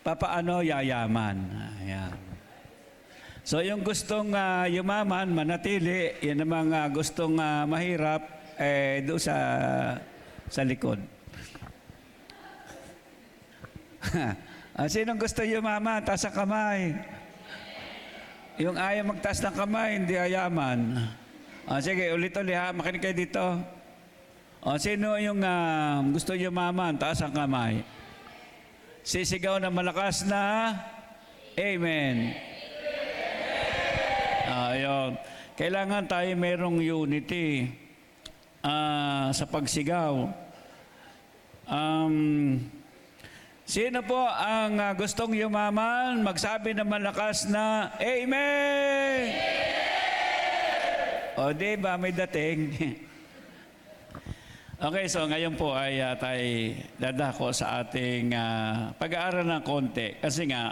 papaano yayaman. Ayan. So yung gustong yumaman, manatili, yan namang gustong mahirap, doon sa likod. Sinong gusto yumaman? Taas ang kamay. Yung ayaw magtaas ng kamay, hindi ayaman. Sige, ulit-ulit ha, makinig kayo dito. Sino yung gusto yumaman? Taas ang kamay. Sisigaw na malakas na Amen. Ayun. Kailangan tayo mayroong unity sa pagsigaw. Sino po ang gustong yumaman? Magsabi na malakas na Amen! O di ba may dating? Okay, so ngayon po ay tayo dadako sa ating pag-aaral ng konti. Kasi nga,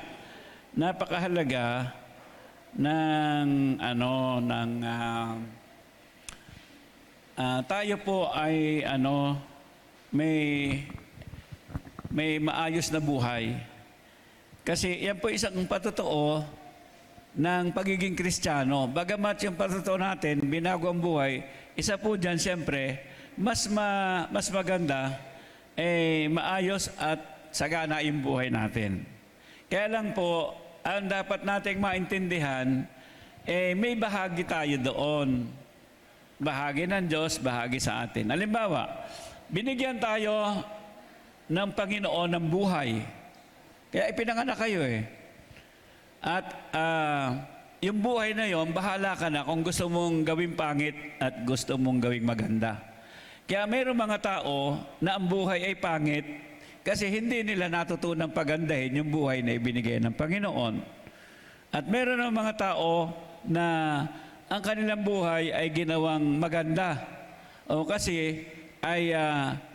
napakahalaga ng tayo po ay may maayos na buhay. Kasi yan po isang patotoo ng pagiging Kristiyano. Bagamat yung patotoo natin, binago ang buhay, isa po dyan siyempre, mas maganda, maayos at sagana yung buhay natin. Kaya lang po, ang dapat nating maintindihan, may bahagi tayo doon. Bahagi ng Diyos, bahagi sa atin. Halimbawa, binigyan tayo ng Panginoon ng buhay. Kaya ipinanganak kayo At yung buhay na yon, bahala ka na kung gusto mong gawing pangit at gusto mong gawing maganda. Kaya mayroong mga tao na ang buhay ay pangit kasi hindi nila natutunang pagandahin yung buhay na ibinigay ng Panginoon. At mayroon ng mga tao na ang kanilang buhay ay ginawang maganda. O kasi ay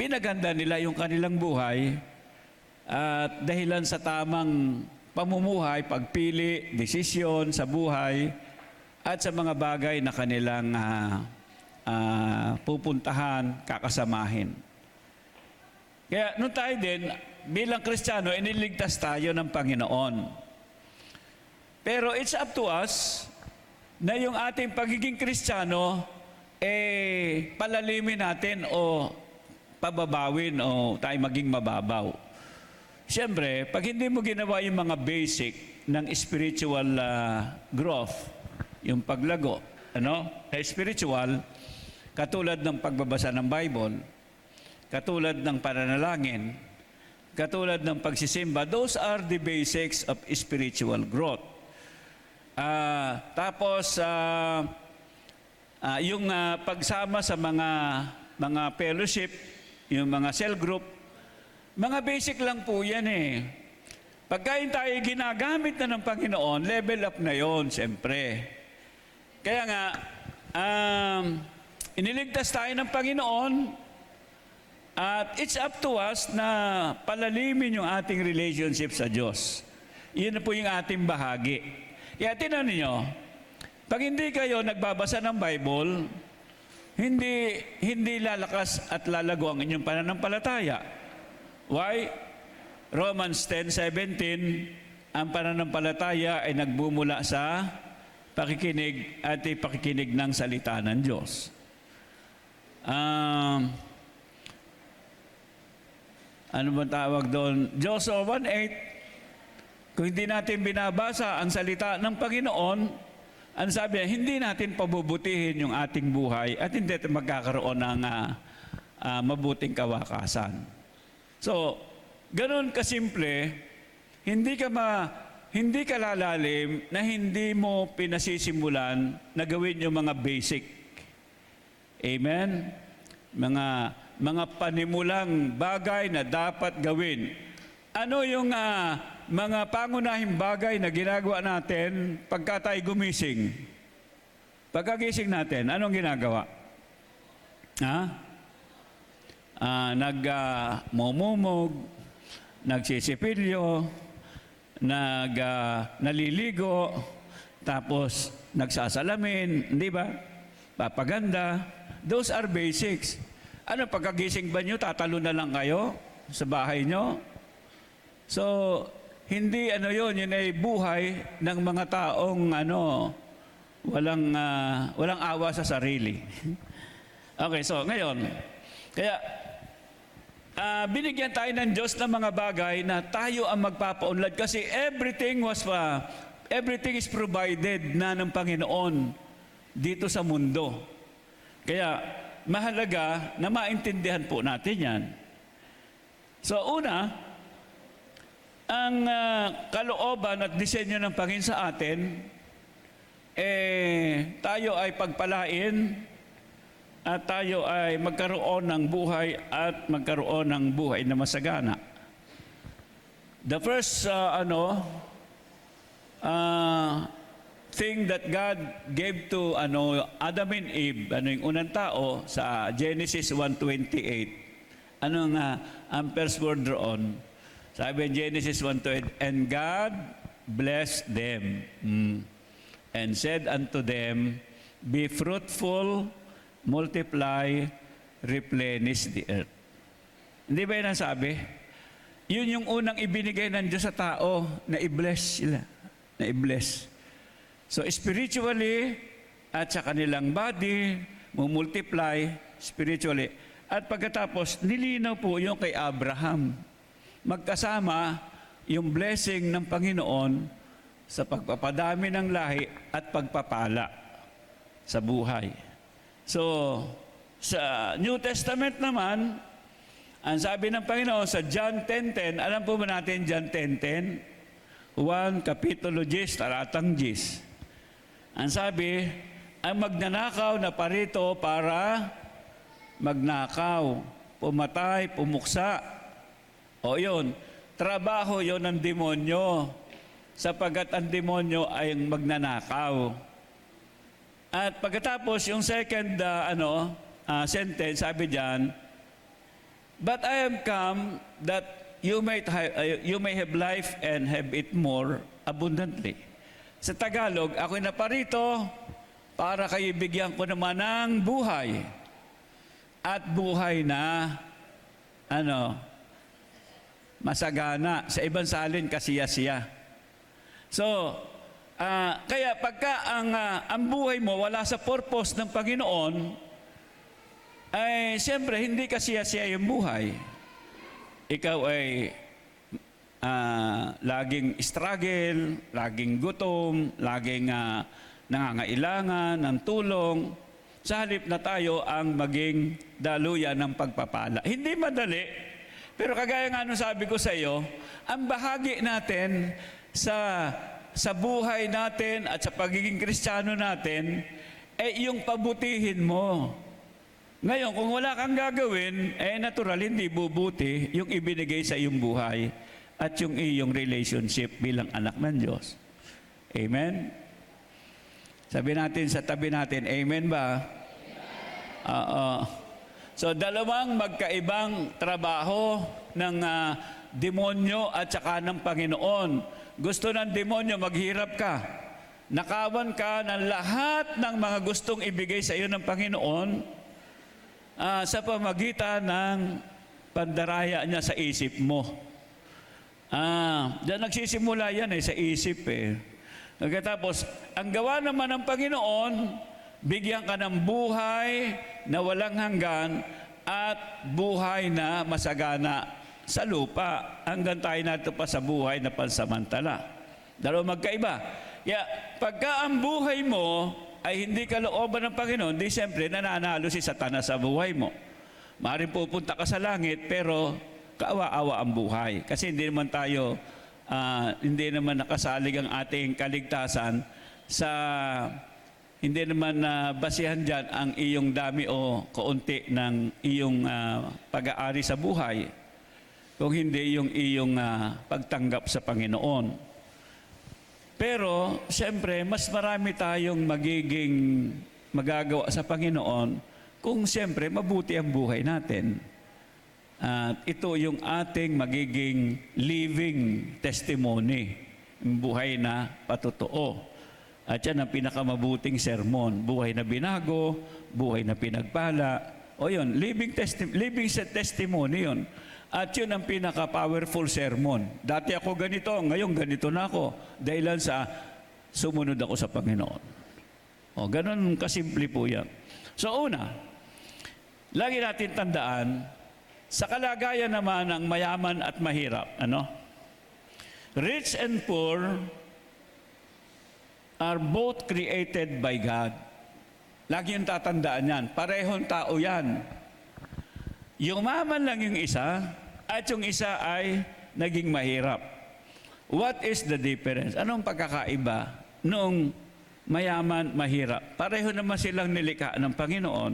pinaganda nila yung kanilang buhay at dahilan sa tamang pamumuhay, pagpili, desisyon sa buhay at sa mga bagay na kanilang pupuntahan, kakasamahin. Kaya nung tayo din, bilang Kristiyano, iniligtas tayo ng Panginoon. Pero it's up to us na yung ating pagiging Kristiyano, palalimin natin o pababawin o tayo maging mababaw. Siyempre, pag hindi mo ginawa yung mga basic ng spiritual growth, yung paglago, spiritual, katulad ng pagbabasa ng Bible, katulad ng pananalangin, katulad ng pagsisimba, those are the basics of spiritual growth. Tapos, yung pagsama sa mga fellowship, yung mga cell group, mga basic lang po yan Pagka tayo ginagamit na ng Panginoon, level up na yon, siyempre. Kaya nga, iniligtas tayo ng Panginoon at it's up to us na palalimin yung ating relationship sa Diyos. Yun po yung ating bahagi. Kaya tinan niyo, pag hindi kayo nagbabasa ng Bible, hindi lalakas at lalago ang inyong pananampalataya. Why? Romans 10:17, ang pananampalataya ay nagbumula sa pakikinig at pakikinig ng salita ng Diyos. Ano ba tawag doon? Joshua 1:8, kung hindi natin binabasa ang salita ng Panginoon, ang sabi niya, hindi natin pabubutihin yung ating buhay at hindi natin magkakaroon ng mabuting kawakasan. So, ganun kasimple, hindi ka lalalim na hindi mo pinasisimulan na gawin yung mga basic. Amen? Mga panimulang bagay na dapat gawin. Ano yung mga pangunahing bagay na ginagawa natin pagka tayo gumising? Pagkagising natin, anong ginagawa? Nagmumumog, nagsisipilyo, naliligo, tapos nagsasalamin, di ba? Papaganda. Those are basics. Pagkagising ba nyo, tatalo na lang kayo sa bahay nyo? So, hindi ano yun ay buhay ng mga taong walang awa sa sarili. Okay, so ngayon, kaya binigyan tayo ng Diyos ng mga bagay na tayo ang magpapaunlad kasi everything is provided na ng Panginoon dito sa mundo. Kaya mahalaga na maintindihan po natin yan. So una, ang kalooban at disenyo ng Panginoon sa atin, tayo ay pagpalain at tayo ay magkaroon ng buhay at magkaroon ng buhay na masagana. The first thing that God gave to Adam and Eve, yung unang tao sa Genesis 1:28. Ang first word doon? Sabi in Genesis 1:28, and God blessed them and said unto them, be fruitful, multiply, replenish the earth. Hindi ba yun ang sabi? Yun yung unang ibinigay ng Diyos sa tao na i-bless sila. Na i-bless. So spiritually at sa kanilang body, multiply spiritually. At pagkatapos, nilinaw po yung kay Abraham. Magkasama yung blessing ng Panginoon sa pagpapadami ng lahi at pagpapala sa buhay. So, sa New Testament naman, ang sabi ng Panginoon sa John 10:10, alam po ba natin John 10:10? 1 Kapitulo 10, talatang 10. Ang sabi, ang magnanakaw na parito para magnakaw, pumatay, pumuksa. O yun, trabaho yun ng demonyo, sapagkat ang demonyo ay magnanakaw. At pagkatapos, yung second sentence, sabi diyan, but I am come that you may have life and have it more abundantly. Sa Tagalog, ako'y naparito para kayo bigyan ko naman ng buhay. At buhay na masagana. Sa ibang salin, kasiya-siya. So, kaya pagka ang buhay mo wala sa purpose ng Panginoon, ay siyempre hindi kasiya-siya yung buhay. Ikaw ay laging struggle, laging gutom, laging nangangailangan ng tulong, sa halip na tayo ang maging daluyan ng pagpapala. Hindi madali, pero kagaya nga nung sabi ko sa iyo, ang bahagi natin sa buhay natin at sa pagiging Kristiyano natin, yung pabutihin mo. Ngayon, kung wala kang gagawin, natural, hindi bubuti yung ibinigay sa iyong buhay at yung iyong relationship bilang anak ng Diyos. Amen? Sabi natin sa tabi natin, amen ba? So, dalawang magkaibang trabaho ng demonyo at saka ng Panginoon. Gusto ng demonyo, maghirap ka. Nakawan ka ng lahat ng mga gustong ibigay sa iyo ng Panginoon sa pamagitan ng pandaraya niya sa isip mo. Diyan nagsisimula yan sa isip Pagkatapos, ang gawa naman ng Panginoon, bigyan ka ng buhay na walang hanggan at buhay na masagana sa lupa hanggang tayo nato pa sa buhay na pansamantala. Dalawa magkaiba. Kaya pagka ang buhay mo ay hindi kalooban ng Panginoon, di siyempre nananalo si Satanas sa buhay mo. Maaaring pupunta ka sa langit pero kaawa-awa ang buhay. Kasi hindi naman tayo, hindi naman nakasalig ang ating kaligtasan sa, hindi naman basihan dyan ang iyong dami o kaunti ng iyong pag-aari sa buhay. Kung hindi yung iyong pagtanggap sa Panginoon. Pero, siyempre, mas marami tayong magagawa sa Panginoon kung siyempre mabuti ang buhay natin. At ito yung ating magiging living testimony, yung buhay na patotoo. At yan ang pinakamabuting sermon, buhay na binago, buhay na pinagpala. O yun, living testimony yun. At yun ang pinaka-powerful sermon. Dati ako ganito, ngayon ganito na ako. Dahilan sa sumunod ako sa Panginoon. O, ganun kasimple po yan. So una, lagi natin tandaan, sa kalagayan naman ng mayaman at mahirap, rich and poor are both created by God. Lagi yung tatandaan yan. Parehong tao yan. Yumaman lang yung isa at yung isa ay naging mahirap. What is the difference? Anong pagkakaiba noong mayaman, mahirap? Pareho naman silang nilikha ng Panginoon.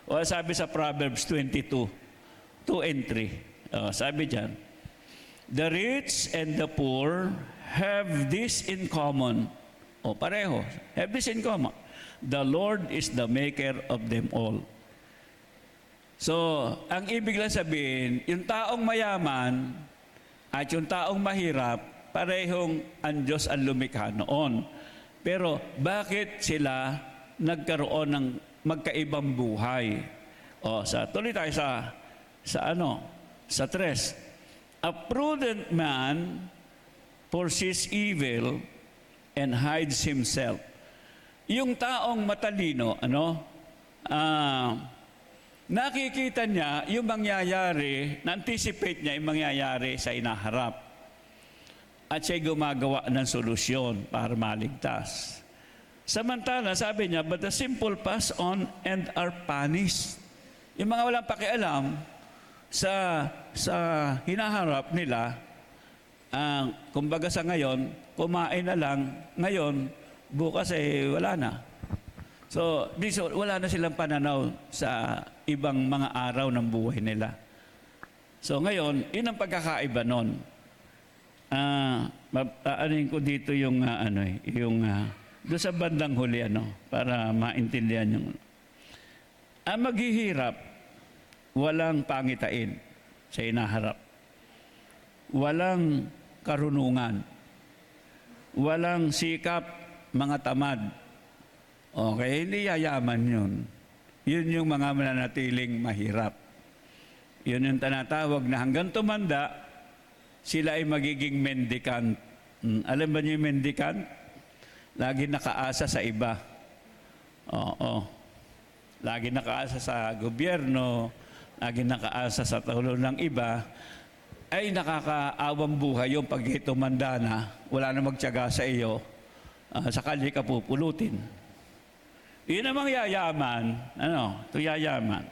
O sabi sa Proverbs 22, 2 and 3. Sabi dyan, the rich and the poor have this in common. O pareho, have this in common. The Lord is the maker of them all. So, ang ibig lang sabihin, yung taong mayaman at yung taong mahirap, parehong ang Diyos ang lumikha noon. Pero bakit sila nagkaroon ng magkaibang buhay? Tuloy tayo sa 3. A prudent man foresees evil and hides himself. Yung taong matalino, nakikita niya yung mangyayari, na-anticipate niya yung mangyayari sa inaharap. At siya'y gumagawa ng solusyon para maligtas. Samantala, sabi niya, but the simple pass on and are punished. Yung mga walang pakialam sa hinaharap nila, kumbaga sa ngayon, kumain na lang, ngayon, bukas wala na. So, wala na silang pananaw sa ibang mga araw ng buhay nila. So, ngayon, yun ang pagkakaiba nun. Aanin ko dito yung, doon sa bandang huli, para maintindihan yung... Ang maghihirap, walang pangitain sa inaharap. Walang karunungan. Walang sikap, mga tamad. Okay, hindi yayaman yun. Yun yung mga mananatiling mahirap. Yun yung tinatawag na hanggang tumanda, sila ay magiging mendicant. Alam ba niyo yung mendicant? Lagi nakaasa sa iba. Oo. Lagi nakaasa sa gobyerno, lagi nakaasa sa tulong ng iba, ay nakakaawang buhay yung pag tumanda na, wala na magtiyaga sa iyo, sakali ka pupulutin. Yun namang yayaman, ito yayaman.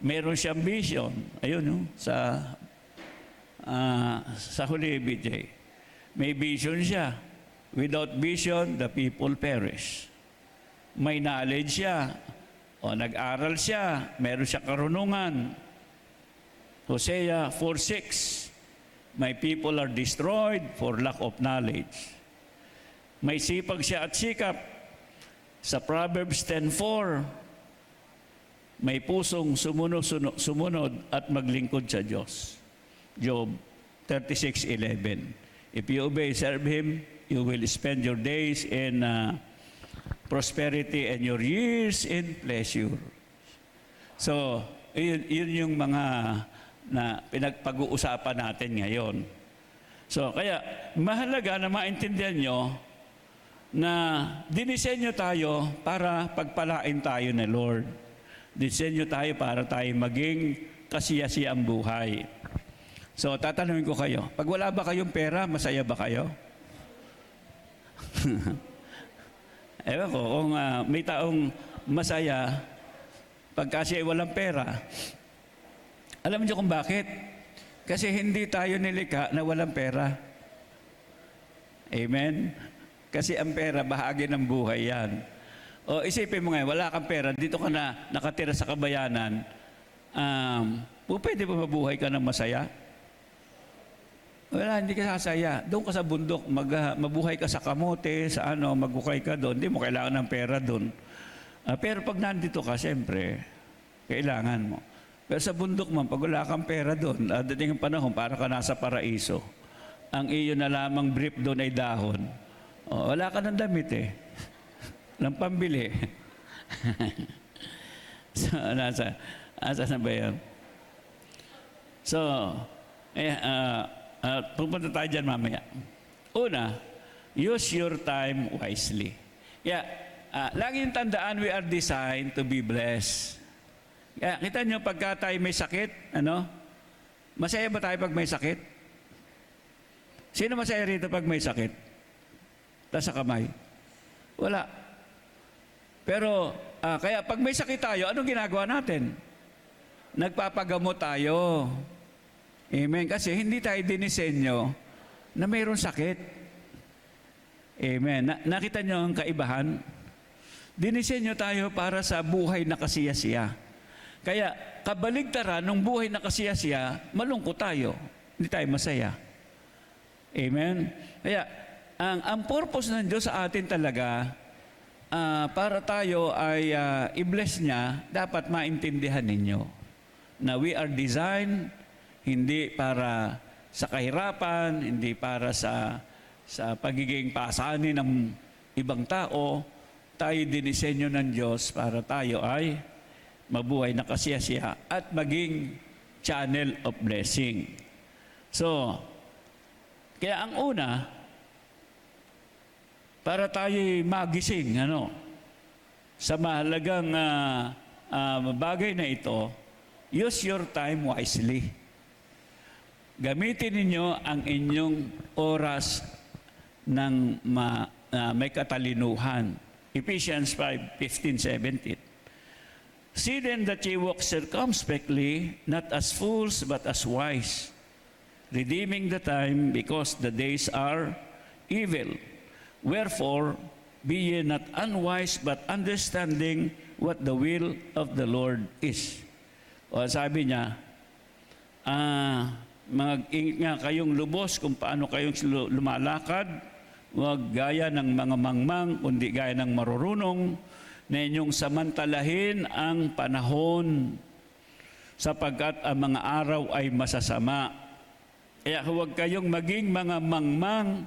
Meron siyang vision, ayun, sa huli, BJ. May vision siya. Without vision, the people perish. May knowledge siya, nag-aral siya, meron siya karunungan. Hosea 4:6, my people are destroyed for lack of knowledge. May sipag siya at sikap. Sa Proverbs 10:4, may pusong sumunod at maglingkod sa Diyos. Job 36:11, if you obey, serve Him, you will spend your days in prosperity and your years in pleasure. So, yun yung mga na pinagpag-uusapan natin ngayon. So, kaya mahalaga na maintindihan nyo na dinisenyo tayo para pagpalain tayo ni Lord. Dinisenyo tayo para tayo maging kasiyasiyang buhay. So, tatanungin ko kayo, pag wala ba kayong pera, masaya ba kayo? Ewan ko, kung may taong masaya, pag kasi walang pera, alam niyo kung bakit? Kasi hindi tayo nilikha na walang pera. Amen? Kasi ang pera, bahagi ng buhay yan. O isipin mo ngayon, wala kang pera, dito ka na nakatira sa kabayanan, pwede ba mabuhay ka ng masaya? Wala, hindi ka sasaya. Doon ka sa bundok, mabuhay ka sa kamote, sa magukay ka doon, hindi mo kailangan ng pera doon. Pero pag nandito ka, siyempre, kailangan mo. Pero sa bundok man, pag wala kang pera doon, dating ang panahon, para ka nasa paraiso. Ang iyo na lamang brief doon ay dahon. Wala ka ng damit ng pambili. So, asa na ba yan? So, pupunta tayo dyan mamaya. Una, use your time wisely. Laging tandaan, we are designed to be blessed. Kita nyo, pagka tayo may sakit, masaya ba tayo pag may sakit? Sino masaya rito pag may sakit? Taas sa kamay. Wala. Pero, kaya pag may sakit tayo, anong ginagawa natin? Nagpapagamot tayo. Amen. Kasi hindi tayo dinisenyo na mayroong sakit. Amen. Nakita nyo ang kaibahan? Dinisenyo tayo para sa buhay na kasiyasiya. Kaya, kabaligtaran ng buhay na kasiyasiya, malungkot tayo. Hindi tayo masaya. Amen. Kaya, ang purpose ng Diyos sa atin talaga, para tayo ay i-bless niya, dapat maintindihan ninyo na we are designed hindi para sa kahirapan, hindi para sa pagiging pasanin ng ibang tao. Tayo dinisenyo ng Diyos para tayo ay mabuhay na kasiyasiya at maging channel of blessing. So, kaya ang una, para tayo magising, sa mahalagang bagay na ito, use your time wisely. Gamitin ninyo ang inyong oras ng may katalinuhan. Ephesians 5:15-17. See then that ye walk circumspectly, not as fools, but as wise, redeeming the time, because the days are evil. Wherefore, be ye not unwise, but understanding what the will of the Lord is. O sabi niya, mag-ingat nga kayong lubos kung paano kayong lumalakad, huwag gaya ng mga mangmang, kundi gaya ng marurunong, na inyong samantalahin ang panahon, sapagkat ang mga araw ay masasama. Kaya huwag kayong maging mga mangmang,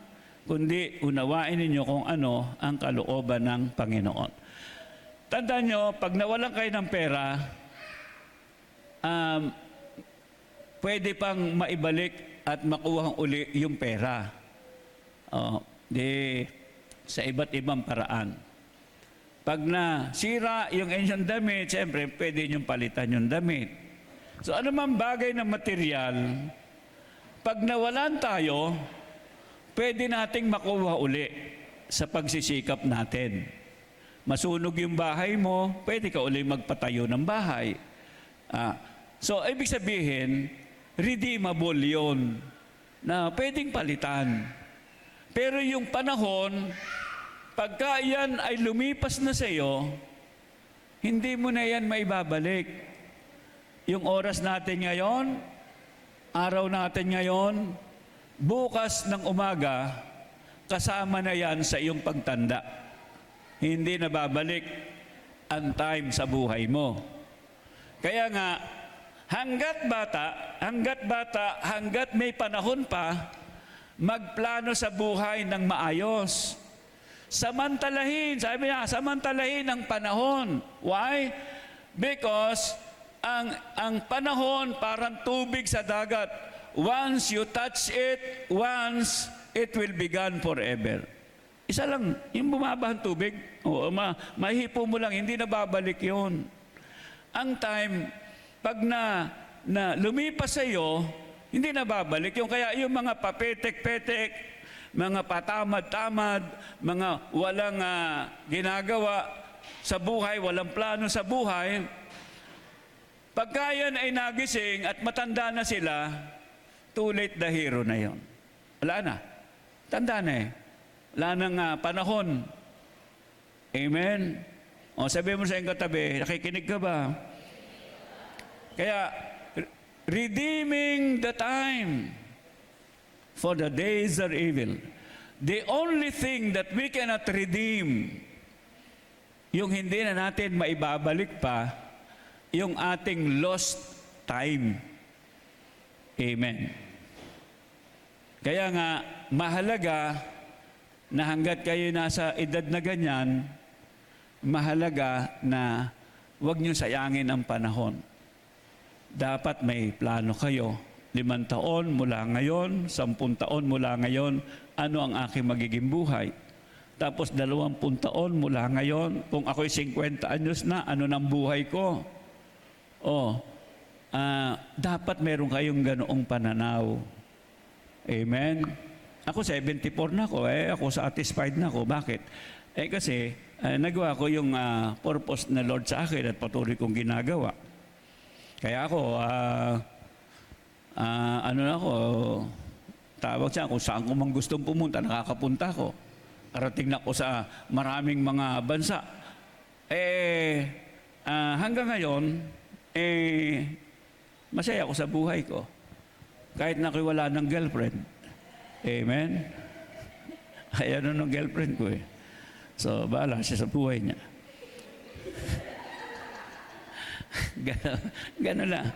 kundi unawain ninyo kung ano ang kalooban ng Panginoon. Tandaan nyo, pag nawalan kayo ng pera, pwede pang maibalik at makuha uli yung pera. Sa iba't ibang paraan. Pag nasira yung inyong damit, siyempre, pwede niyong palitan yung damit. So, ano man bagay na material, pag nawalan tayo, pwede nating makuha uli sa pagsisikap natin. Masunog yung bahay mo, pwede ka uli magpatayo ng bahay. So, ibig sabihin, redeemable yun na pwedeng palitan. Pero yung panahon, pagka yan ay lumipas na sa iyo, hindi mo na yan maibabalik. Yung oras natin ngayon, araw natin ngayon, bukas ng umaga, kasama na yan sa iyong pagtanda. Hindi na babalik ang time sa buhay mo. Kaya nga, hanggat may panahon pa, magplano sa buhay ng maayos. Samantalahin, sabi niya, samantalahin ang panahon. Why? Because ang panahon parang tubig sa dagat. Once you touch it, once it will be gone forever. Isa lang, yung bumabahang tubig, mahipo mo lang, hindi na babalik yun. Ang time, pag na lumipas sa iyo, hindi na babalik yung kaya yung mga papetek-petek, mga patamad-tamad, mga walang ginagawa sa buhay, walang plano sa buhay, pagka yan ay nagising at matanda na sila, too late the hero na yon. Wala na. Tanda na eh. Wala nang panahon. Amen? O sabi mo sa iyong katabi, nakikinig ka ba? Kaya, redeeming the time, for the days are evil. The only thing that we cannot redeem, yung hindi na natin maibabalik pa, yung ating lost time. Amen. Kaya nga, mahalaga na hanggat kayo nasa edad na ganyan, mahalaga na huwag niyo sayangin ang panahon. dapat may plano kayo. 5 taon mula ngayon, 10 taon mula ngayon, ano ang aking magiging buhay? Tapos 20 taon mula ngayon, kung ako'y 50 anyos na, ano ng buhay ko? Dapat meron kayong ganoong pananaw. Amen? Ako 74 na ako, ako satisfied na ako. Bakit? Kasi nagawa ko yung purpose na Lord sa akin at patuloy kong ginagawa. Kaya ako, tawag siya, kung saan ko mang gustong pumunta, nakakapunta ko. Arating na ko sa maraming mga bansa. Hanggang ngayon, masaya ako sa buhay ko. Kahit na ako'y wala ng girlfriend. Amen? Ay, ano ng girlfriend ko eh. So, bahala siya sa buhay niya. Gano'n lang.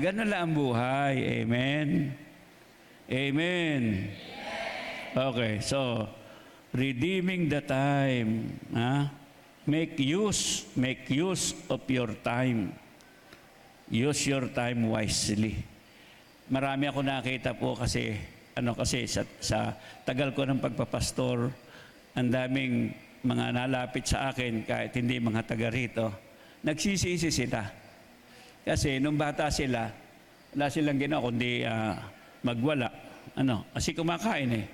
Gano'n lang ang buhay. Amen? Amen. Okay, so, redeeming the time. Make use of your time. Use your time wisely. Marami ako nakita po kasi sa tagal ko ng pagpapastor, ang daming mga nalapit sa akin kahit hindi mga taga rito. Nagsisisi sila. Kasi nung bata sila, wala silang ginawa kundi magwala. Kasi kumakain eh.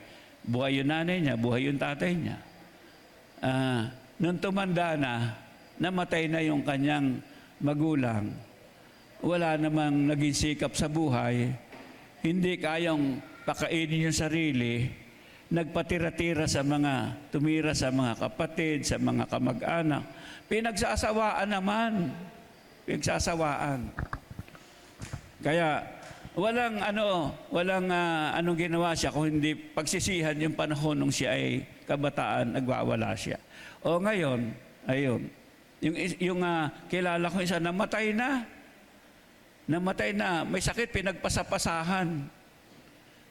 Buhay yung nanay niya, buhay yung tatay niya. Nung tumanda na, namatay na yung kanyang magulang, wala namang naging sikap sa buhay, hindi kayang pakainin yung sarili, nagpatira-tira tumira sa mga kapatid, sa mga kamag-anak. Pinagsasawaan naman. Pinagsasawaan. Kaya walang anong ginawa siya kung hindi pagsisihan yung panahon nung siya ay kabataan, nagwawala siya. O ngayon, ayun, yung kilala ko isa, namatay na, may sakit, pinagpasapasahan.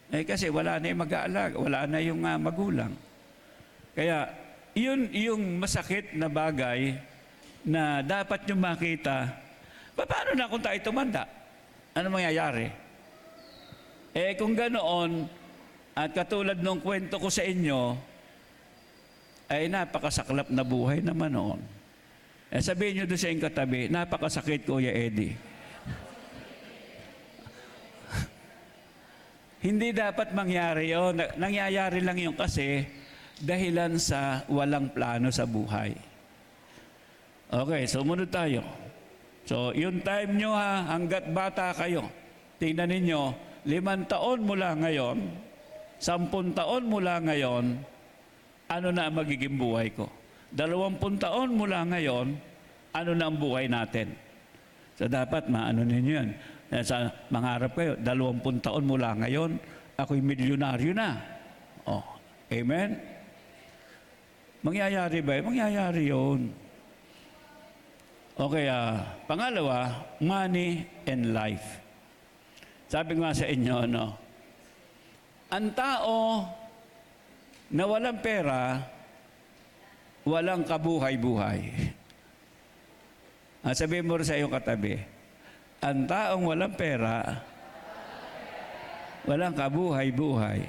Kasi wala na yung mag-aalaga, wala na yung magulang. Kaya, yun yung masakit na bagay na dapat nyo makita. Paano na kung tayo tumanda? Ano mangyayari? Kung ganoon, at katulad nung kwento ko sa inyo, ay napakasaklap na buhay naman noon. Sabihin nyo doon sa inyong katabi, napakasakit, Kuya Eddie. Hindi dapat mangyari yun. Nangyayari lang yun kasi dahilan sa walang plano sa buhay. Okay, sumunod tayo. So, yung time nyo hanggat bata kayo, tingnan ninyo, 5 taon mula ngayon, 10 taon mula ngayon, ano na ang magiging buhay ko? 20 taon mula ngayon, ano na ang buhay natin? So, dapat maano ninyo yan. Sa mangarap kayo, 20 taon mula ngayon, ako'y milyonaryo na. Amen? Mangyayari ba? Mangyayari yun. Okay, pangalawa, money and life. Sabi nga sa inyo, ang tao na walang pera, walang kabuhay-buhay. Sabihin mo rin sa iyong katabi, ang taong walang pera, walang kabuhay-buhay.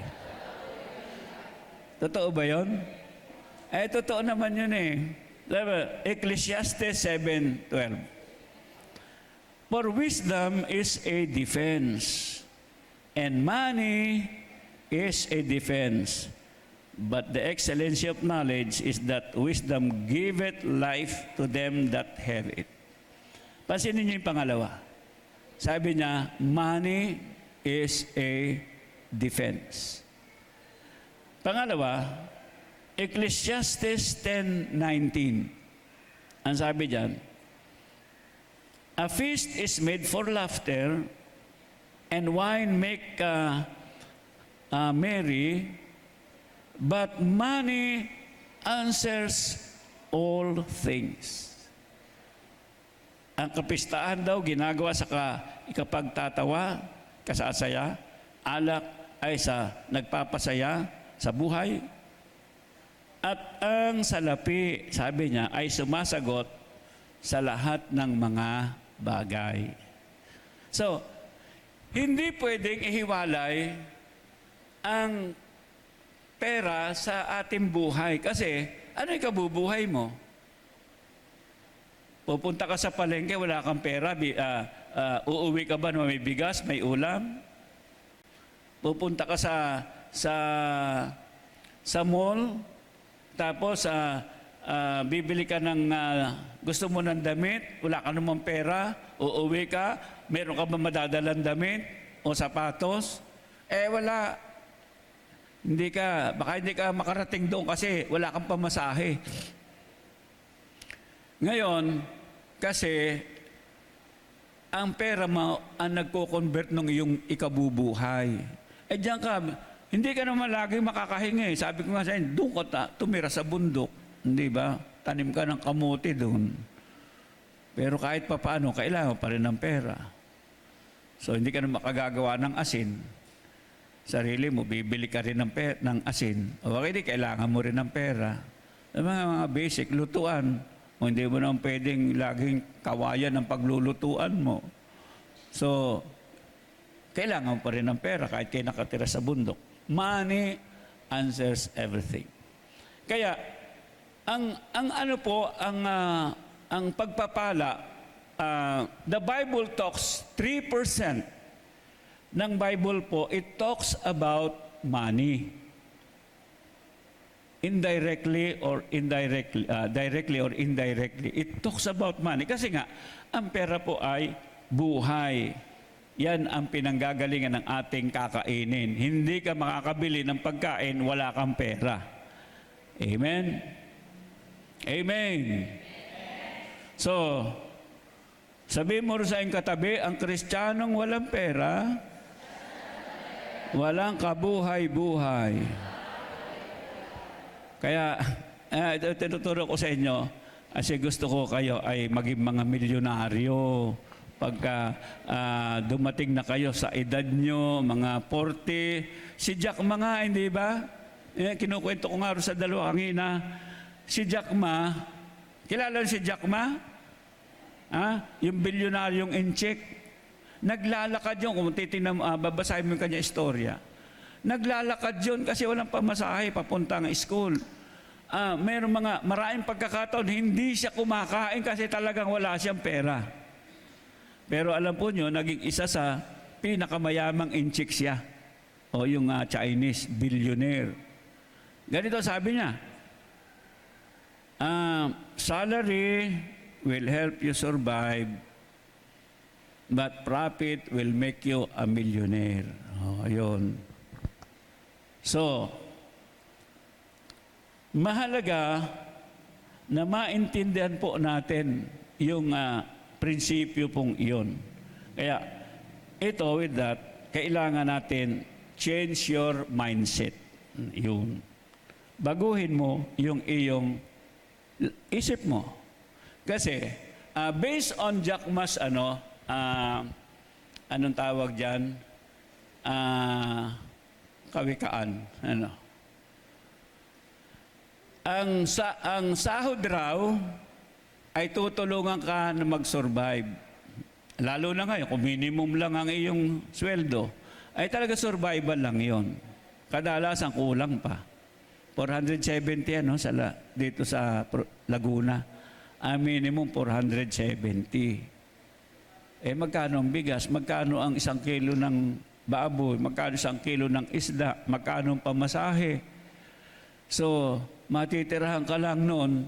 Totoo ba yun? Totoo naman yun eh. Ecclesiastes 7:12. For wisdom is a defense, and money is a defense. But the excellency of knowledge is that wisdom giveth life to them that have it. Pansinin niyo yung pangalawa. Sabi niya, money is a defense. Pangalawa, Ecclesiastes 10:19. Ang sabi diyan, a feast is made for laughter, and wine make merry, but money answers all things. Ang kapistahan daw ginagawa sa ikapagtatawa, kasasaya, alak ay sa nagpapasaya sa buhay. At ang salapi, sabi niya, ay sumasagot sa lahat ng mga bagay. So, hindi pwedeng ihiwalay ang pera sa ating buhay. Kasi, ano yung kabubuhay mo? Pupunta ka sa palengke, wala kang pera, uuwi ka ba na may bigas, may ulam? Pupunta ka sa mall, tapos bibili ka ng gusto mo ng damit, wala ka namang pera, uuwi ka, meron ka ba madadalang damit o sapatos? Wala. Baka hindi ka makarating doon kasi wala kang pamasahe. Ngayon, kasi ang pera mo ang nagko-convert ng iyong ikabubuhay. Diyan ka, hindi ka naman lagi makakahingi. Sabi ko nga sa inyo, doon ka tumira sa bundok. Hindi ba? Tanim ka ng kamuti doon. Pero kahit pa paano, kailangan pa rin ng pera. So, hindi ka na makagagawa ng asin. Sarili mo, bibili ka rin ng asin. O hindi, kailangan mo rin ng pera. Mga basic, lutuan. O hindi mo naman pwedeng laging kawayan ng paglulutuan mo. So, kailangan pa rin ng pera kahit kayo nakatira sa bundok. Money answers everything. Kaya, ang pagpapala, the Bible talks 3% ng Bible po, it talks about money. Indirectly or indirectly, directly or indirectly, it talks about money. Kasi nga, ang pera po ay buhay. Yan ang pinanggagalingan ng ating kakainin. Hindi ka makakabili ng pagkain, wala kang pera. Amen? Amen. So, sabihin mo sa iyong katabi, ang Kristiyanong walang pera, walang kabuhay-buhay. Kaya, tinuturo ko sa inyo, kasi gusto ko kayo ay maging mga milyonaryo. Pagka dumating na kayo sa edad nyo, mga 40, si Jack Ma nga, hindi ba? Kinukwento ko nga sa dalawa kanina, si Jack Ma, kilala si Jack Ma? Yung bilyonaryong incheck. Naglalakad yun, kung titignan, babasahin mo yung kanya istorya. Naglalakad yun kasi walang pamasahe papunta ng school. Maraming pagkakataon, hindi siya kumakain kasi talagang wala siyang pera. Pero alam po nyo, naging isa sa pinakamayamang inchik siya. O yung Chinese billionaire. Ganito sabi niya, salary will help you survive, but profit will make you a millionaire. Ayun. So, mahalaga na maintindihan po natin yung prinsipyo pong iyon. Kaya, with that, kailangan natin change your mindset. Yun. Baguhin mo yung iyong isip mo. Kasi, based on Jack Ma's, anong tawag dyan? Kawikaan. Ang sahod raw ay tutulungan ka na mag-survive. Lalo na ngayon, kung minimum lang ang iyong sweldo, ay talaga survival lang yon. Kadalasan kulang pa. 470 dito sa Laguna. Minimum 470. Magkano ang bigas? Magkano ang 1 kilo ng baboy? Magkano 1 kilo ng isda? Magkano ang pamasahe? So, matitirahan ka lang noon,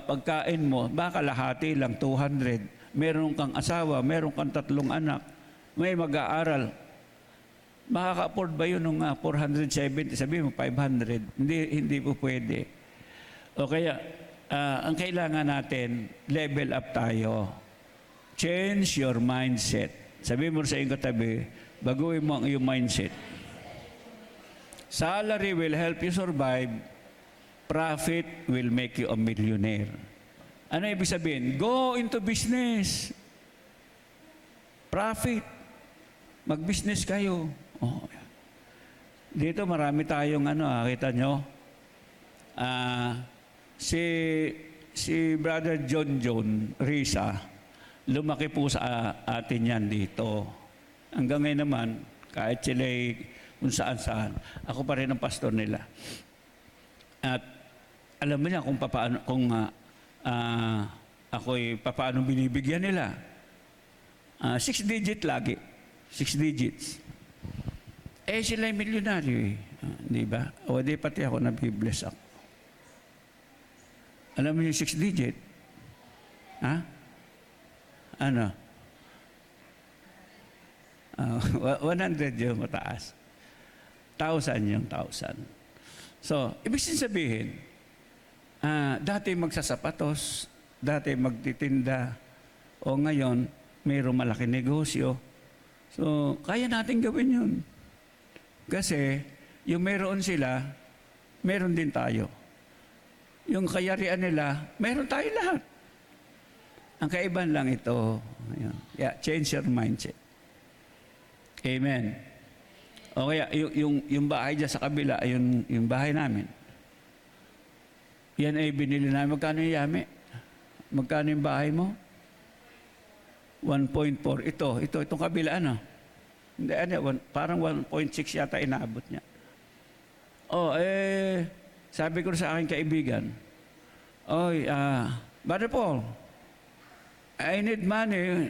pagkain mo, baka lahati lang, 200. Meron kang asawa, meron kang 3 anak, may mag-aaral. Makaka-afford ba yun ng 470? Sabihin mo, 500. Hindi po pwede. O kaya, ang kailangan natin, level up tayo. Change your mindset. Sabihin mo sa iyong katabi, baguhin mo ang iyong mindset. Salary will help you survive. Profit will make you a millionaire. Ano ibig sabihin? Go into business. Profit. Mag-business kayo. Dito marami tayong kita nyo? Si Brother John Risa, lumaki po sa atin yan dito. Hanggang ngayon naman, kahit sila kung saan-saan, ako pa rin ang pastor nila. At alam mo niya kung paano, kung ako'y paano binibigyan nila. 6 digit lagi. 6 digits. Sila'y milyonaryo eh. Di ba? O di pati ako nabibless ako. Alam mo yung 6 digit? Ha? Ano? 100 yung mataas. 1,000 yung 1,000. So, ibig sabihin, dati magsasapatos, dati magtitinda, o ngayon, mayroong malaki negosyo. So, kaya natin gawin yun. Kasi, yung meron sila, meron din tayo. Yung kayarian nila, meron tayo lahat. Ang kaibahan lang ito, yeah, change your mindset. Amen. O kaya, yung bahay dyan sa kabila, yung bahay namin. Yan ay binili namin. Magkano yung yami? Magkano yung bahay mo? 1.4. Itong kabila, ano? Hindi, parang 1.6 yata inaabot niya. Sabi ko sa aking kaibigan, Brother Paul, I need money.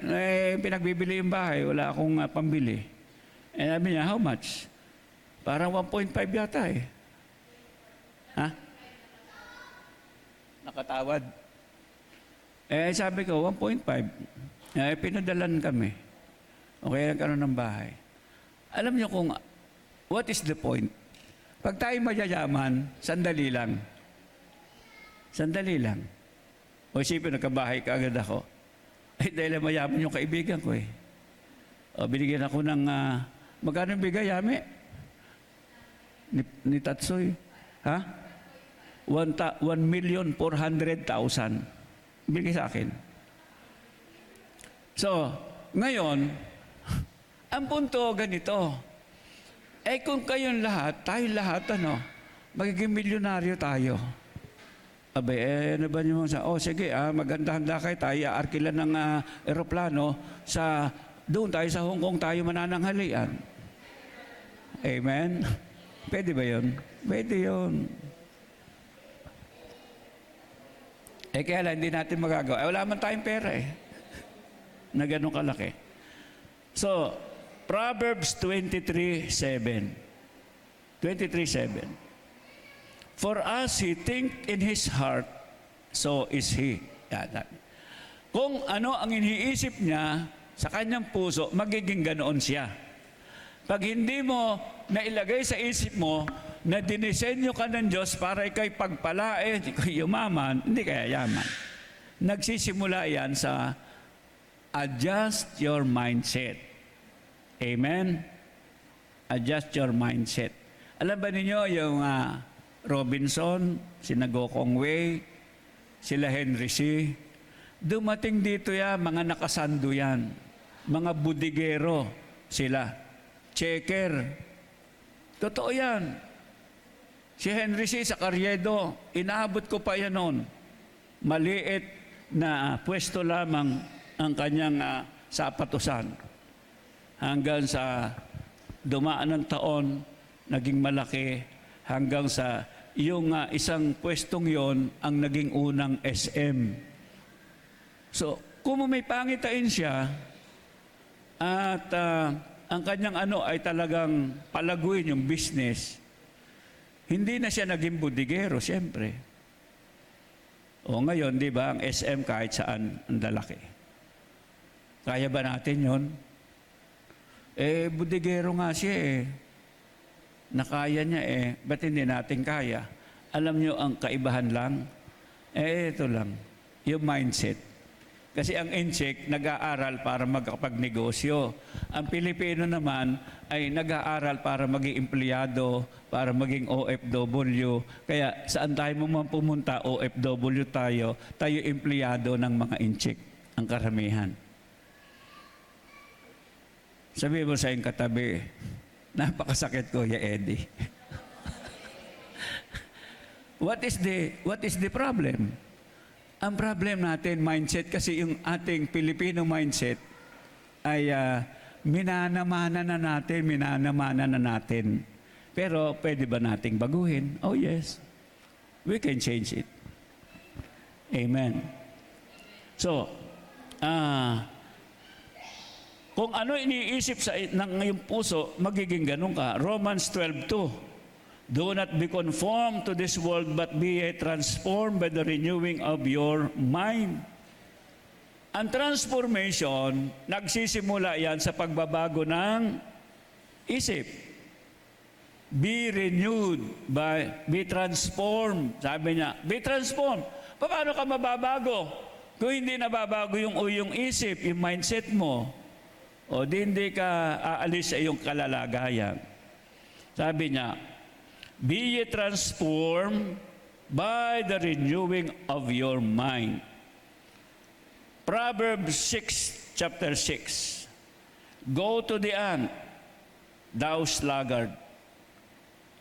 Pinagbibili yung bahay, wala akong pambili. Sabi niya, how much? Parang 1.5 yata eh. Ha? Nakatawad. Sabi ko, 1.5. Pinadalan kami. Okay, nagkaroon ng bahay. Alam niyo kung, what is the point? Pag tayo mayayaman, sandali lang. Sandali lang. O isipin, nagkabahay ka agad ako. Dahil mayaman yung kaibigan ko eh. Binigyan ako ng, magkano bigay, Yami? Ni Tatsoy. Ha? 1,400,000. Bigay sa akin. So, ngayon, ang punto ganito. Kung kayong lahat, tayo lahat, magiging milyonaryo tayo. Ano ba niyo sa? Sige, maganda-handa kayo, tayo aarkilan ng eroplano doon tayo sa Hong Kong, tayo manananghalian. Amen? Pwede ba yun? Pwede yun. Kaya lang, hindi natin magagawa. Wala man tayong pera na ganun kalaki. So, Proverbs 23:7. 23:7. For as he think in his heart, so is he. Yan. Kung ano ang iniisip niya sa kanyang puso, magiging ganoon siya. Pag hindi mo nailagay sa isip mo na dinisenyo ka ng Diyos para ikay pagpalain, ikay yumaman, hindi kaya yaman. Nagsisimula yan sa adjust your mindset. Amen? Adjust your mindset. Alam ba ninyo yung Robinson, sina Gokong Wei, sila Henry C. Dumating dito yan, mga nakasando yan. Mga budigero sila. Checker. Totoo yan. Si Henry C. sa Carriedo, inaabot ko pa yan noon. Maliit na pwesto lamang ang kanyang sapatusan. Hanggang sa dumaan ng taon, naging malaki, hanggang sa yung isang pwestong yon ang naging unang SM. So, kung may pangitain siya, at ang kanyang ay talagang palaguin yung business, hindi na siya naging budigero, siyempre. O ngayon, di ba, ang SM kahit saan ang lalaki. Kaya ba natin yon? Budigero nga siya Nakaya niya ba't hindi natin kaya? Alam niyo ang kaibahan lang? Ito lang, yung mindset. Kasi ang Incheck nag-aaral para magkapagnegosyo. Ang Pilipino naman ay nag-aaral para maging empleyado, para maging OFW. Kaya saan tayo man pumunta, OFW tayo empleyado ng mga Incheck, ang karamihan. Sabi mo sa iyong katabi, napakasakit ko, ya Eddie. What is the problem? Ang problem natin, mindset, kasi yung ating Filipino mindset ay minanamana na natin. Pero pwede ba nating baguhin? Oh yes, we can change it. Amen. So, kung ano iniisip ng iyong puso, magiging ganun ka. Romans 12:2. Do not be conformed to this world, but be transformed by the renewing of your mind. Ang transformation, nagsisimula yan sa pagbabago ng isip. Be renewed be transformed. Sabi niya, be transformed. Paano ka mababago? Kung hindi nababago yung isip, yung mindset mo, o hindi ka aalis sa iyong kalalagayan. Sabi niya, be ye transformed by the renewing of your mind. Proverbs 6, chapter 6. Go to the ant, thou sluggard.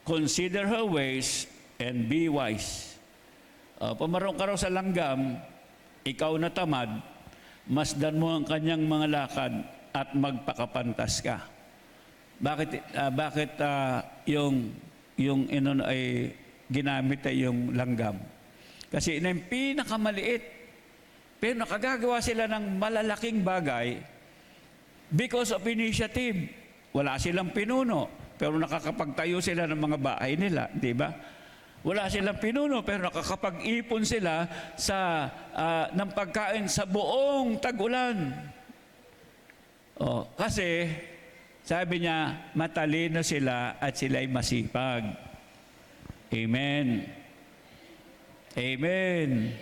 Consider her ways and be wise. Pumarong ka raw sa langgam, ikaw na tamad, masdan mo ang kanyang mga lakad at magpakapantas ka. Bakit yung ay ginamit ay yung langgam? Kasi ina yung pinakamaliit, pero nakagagawa sila ng malalaking bagay because of initiative. Wala silang pinuno, pero nakakapagtayo sila ng mga bahay nila, di ba? Wala silang pinuno, pero nakakapag-ipon sila ng pagkain sa buong tag-ulan. Kasi, sabi niya, matalino sila at sila'y masipag. Amen. Amen.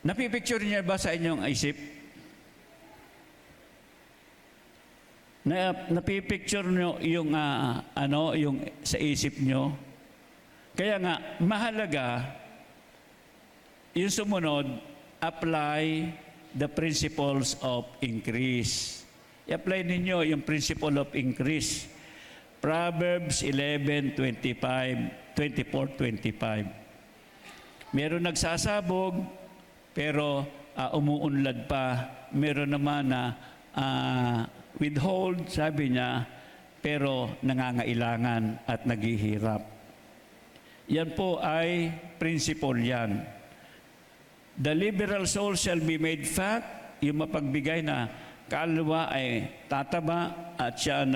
Napipicture niya ba sa inyong isip? Napipicture nyo yung yung sa isip nyo. Kaya nga mahalaga yung sumunod, apply the principles of increase. I-apply ninyo yung principle of increase. Proverbs 11:24-25. Meron nagsasabog pero umuunlad pa. Meron naman na withhold, sabi niya, pero nangangailangan at naghihirap. Yan po ay principle yan. The liberal soul shall be made fat, yung mapagbigay na kaluluwa ay tataba at siya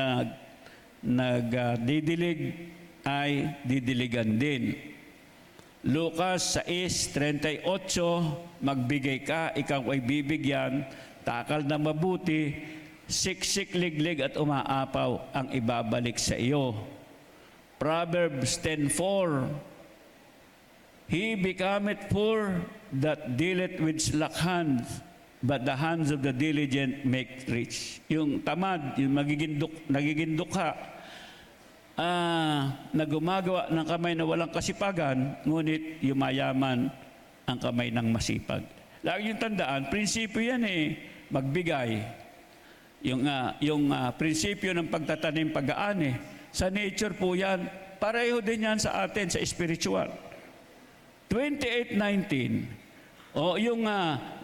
nagdidilig ay didiligan din. Lucas 6:38, magbigay ka, ikaw ay bibigyan, takal na mabuti, siksik, liglig at umaapaw ang ibabalik sa iyo. Proverbs 10:4, he becometh poor that dealeth with slack hands, but the hands of the diligent make rich. Yung tamad, yung nagiging dukha, na gumagawa ng kamay na walang kasipagan, ngunit yumayaman ang kamay ng masipag. Lagi yung tandaan, prinsipyo yan magbigay. Yung prinsipyo ng pagtatanim, pag-aan sa nature po yan, pareho din yan sa atin, sa spiritual. 28:19, yung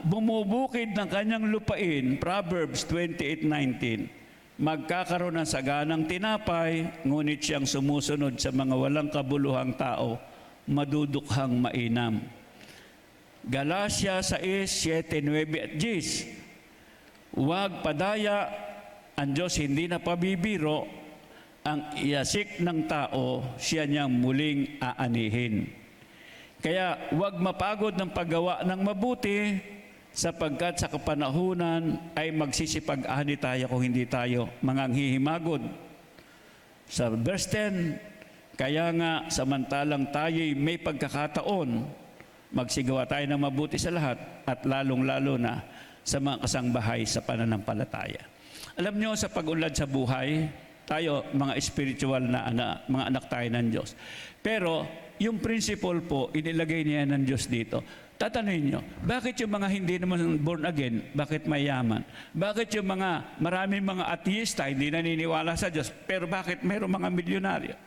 bumubukid ng kanyang lupain, Proverbs 28:19, magkakaroon ng saganang tinapay, ngunit siyang sumusunod sa mga walang kabuluhang tao, madudukhang mainam. Galatia 6:7-9 at 10, huwag padaya, ang Diyos hindi na pabibiro, ang iyasik ng tao, siya niyang muling aanihin. Kaya huwag mapagod ng paggawa ng mabuti, sapagkat sa kapanahunan ay magsisipag-ani tayo kung hindi tayo manganghihimagod. Sa verse 10, kaya nga samantalang tayo'y may pagkakataon, magsigawa tayo ng mabuti sa lahat at lalong-lalo na sa mga kasangbahay sa pananampalataya. Alam nyo, sa pag-unlad sa buhay, tayo mga spiritual na mga anak tayo ng Diyos. Pero yung principle po, inilagay niya ng Diyos dito. Tatanungin nyo, bakit yung mga hindi naman born again, bakit mayaman? Bakit yung maraming mga ateista, hindi naniniwala sa Diyos, pero bakit mayroong mga milyonaryo?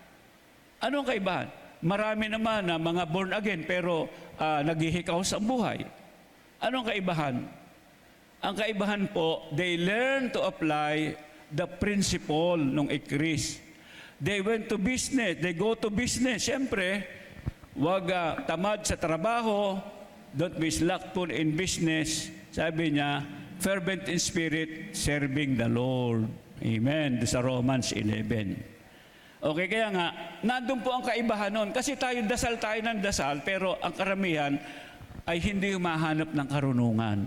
Anong kaibahan? marami naman na mga born again pero naghihikaw sa buhay. Anong kaibahan? Ang kaibahan po, they learn to apply the principle ng ikris. They went to business, they go to business. Siyempre, wag tamad sa trabaho, don't be slothful in business. Sabi niya, fervent in spirit, serving the Lord. Amen. Sa Romans 11. Okay, kaya nga, nandun po ang kaibahan nun. Kasi tayo ng dasal, pero ang karamihan ay hindi humahanap ng karunungan.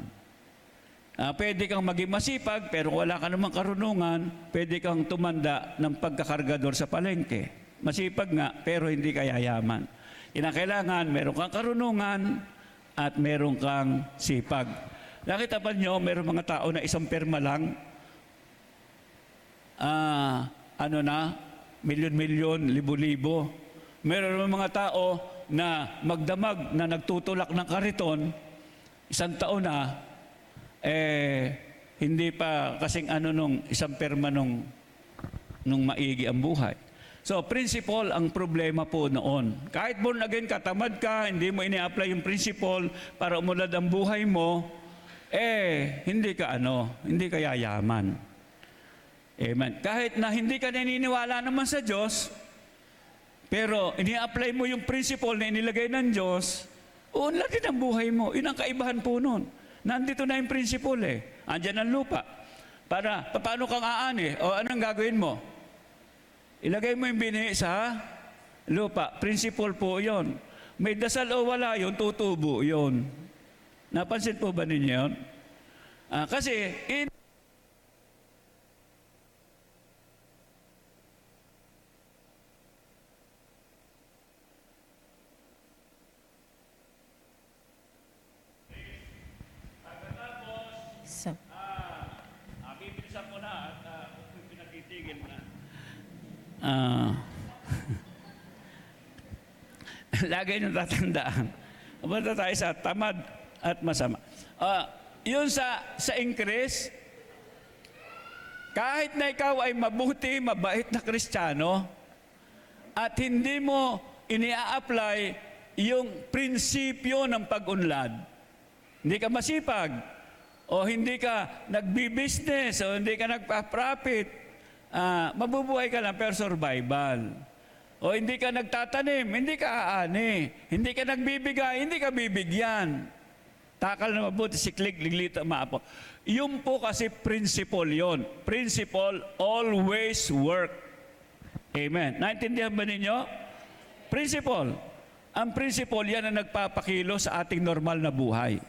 Pwede kang maging masipag, pero wala ka namang karunungan. Pwede kang tumanda ng pagkakargador sa palengke. Masipag nga, pero hindi ka yayaman. Kinakailangan, meron kang karunungan at meron kang sipag. Nakita pa nyo, meron mga tao na isang perma lang, milyon-milyon, libo-libo. Meron mga tao na magdamag na nagtutulak ng kariton, isang taon na, hindi pa kasing nung isang perma nung maigi ang buhay. So, principle ang problema po noon. Kahit born again ka, tamad ka, hindi mo ini-apply yung principle para umunlad ang buhay mo, hindi ka yayaman. Amen. Kahit na hindi ka naniniwala naman sa Diyos, pero ini-apply mo yung principle na inilagay ng Diyos, uunlad din ang buhay mo. Yun ang kaibahan po noon. Nandito na yung principle Andyan ang lupa. Paano kang aani? O anong gagawin mo? Ilagay mo yung bini sa lupa. Principle po yon. May dasal o wala yun, tutubo yon. Napansin po ba ninyo yun? Kasi, bibilisan ko na at pinatitigil mo na. Lagi nyo tatandaan. Punta tayo sa tamad at masama. Yun sa increase, kahit na ikaw ay mabuti, mabait na Kristiyano, at hindi mo ini-apply yung prinsipyo ng pag-unlad, hindi ka masipag, o hindi ka nagbi-business, o hindi ka nagpa-profit, mabubuhay ka lang pero survival. O hindi ka nagtatanim, hindi ka aani. Hindi ka nagbibigay, hindi ka bibigyan. Takal na mabuti, siklig, liglita, maapo. Yung po kasi principle yon. Principle always work. Amen. Naintindihan ba ninyo? Principle. Ang principle yan ang nagpapakilo sa ating normal na buhay.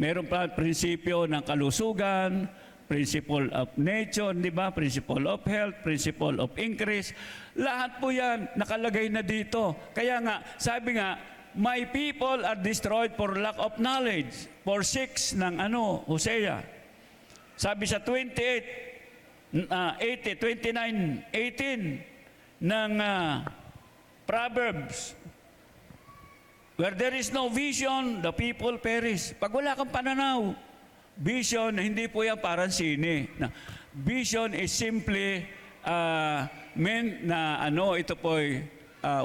Meron pa prinsipyo ng kalusugan, principle of nature, di ba? Principle of health, principle of increase. Lahat po yan nakalagay na dito. Kaya nga, sabi nga, my people are destroyed for lack of knowledge. For 6 ng Hosea. Sabi sa 29, 18 ng Proverbs, where there is no vision, the people perish. Pag wala kang pananaw, vision, hindi po yan parang sine. Vision is simply meant na ito po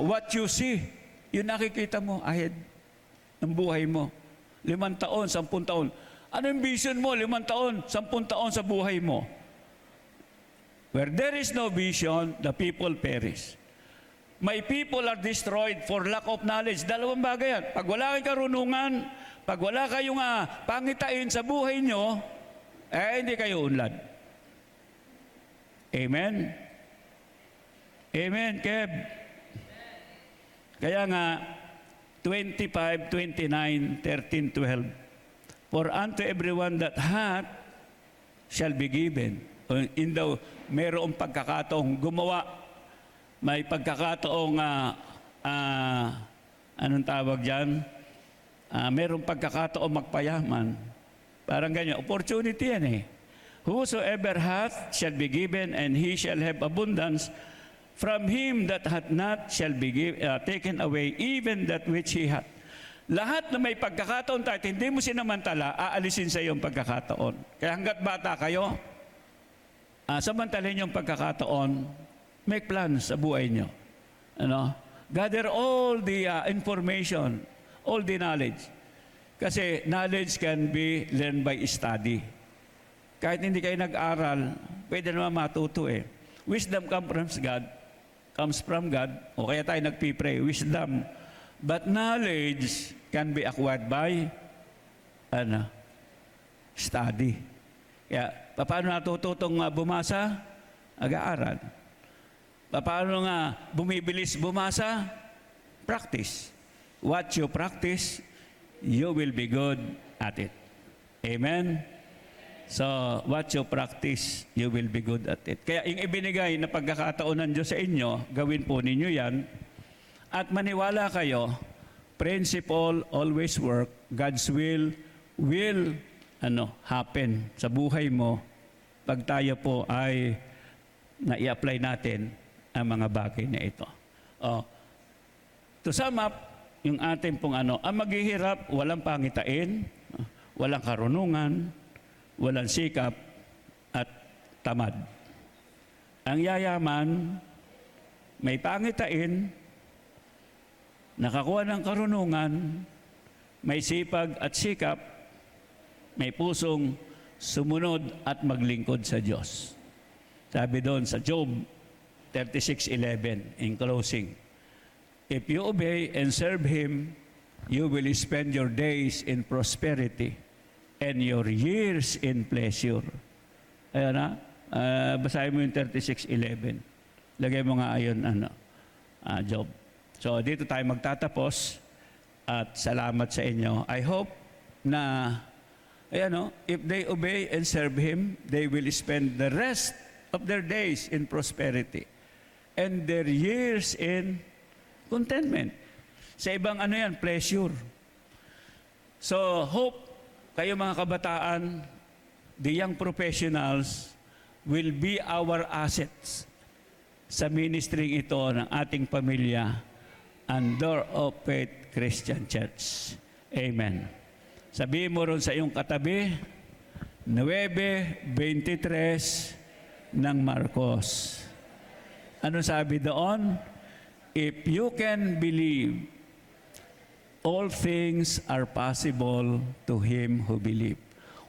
what you see. Yun nakikita mo ahead ng buhay mo. 5 taon, 10 taon. Ano yung vision mo? 5 taon, 10 taon sa buhay mo. Where there is no vision, the people perish. My people are destroyed for lack of knowledge. Dalawang bagay yan. Pag wala kayong karunungan, pag wala kayong pangitain sa buhay nyo, hindi kayo unlad. Amen? Amen, Kev? Kaya nga, 25, 29, 13, 12. For unto everyone that hath shall be given. Mayroong pagkakataong gumawa. May pagkakataong, anong tawag dyan? Mayroong pagkakataong magpayaman. Parang ganyan. Opportunity yan Whosoever hath shall be given, and he shall have abundance. From him that hath not shall be taken away, even that which he hath. Lahat na may pagkakataon tayo, hindi mo sinamantala, aalisin sa iyong pagkakataon. Kaya hanggat bata kayo, samantalin yung pagkakataon, make plans sa buhay nyo. gather all the information, all the knowledge. Kasi knowledge can be learned by study. Kahit hindi kayo nag-aral, pwede naman matuto eh. Wisdom comes from God, o kaya tayo nagpipray, wisdom. But knowledge can be acquired by study. Kaya, paano natututong bumasa? Ag-aaral. Paano nga bumibilis bumasa? Practice. What you practice, you will be good at it. Amen? So, what you practice, you will be good at it. Kaya yung ibinigay na pagkakataon ng Diyos sa inyo, gawin po ninyo yan. At maniwala kayo, principle always work. God's will happen sa buhay mo pag tayo po ay na-i-apply natin ang mga bagay na ito. To sum up, yung ating pong ang maghihirap, walang pangitain, walang karunungan, walang sikap, at tamad. Ang yayaman, may pangitain, nakakuha ng karunungan, may sipag at sikap, may pusong sumunod at maglingkod sa Diyos. Sabi doon sa Job 36:11 in closing, if you obey and serve Him, you will spend your days in prosperity and your years in pleasure. Ayan na, basahin mo yung 36:11. Lagay mo nga ayon, Job. So, dito tayo magtatapos at salamat sa inyo. I hope na, if they obey and serve Him, they will spend the rest of their days in prosperity and their years in contentment. Sa ibang pleasure. So, hope kayo mga kabataan, the young professionals will be our assets sa ministry ito ng ating pamilya and Door of Faith Christian Church. Amen. Sabihin mo ron sa iyong katabi, 9:23 ng Marcos. Ano sabi doon? If you can believe, all things are possible to him who believe.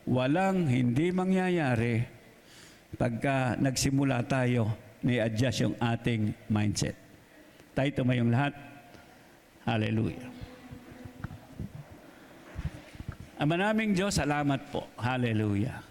Walang hindi mangyayari pagka nagsimula tayo ni-adjust yung ating mindset. Tayo tumayong lahat. Hallelujah. Ama naming Diyos, salamat po. Hallelujah.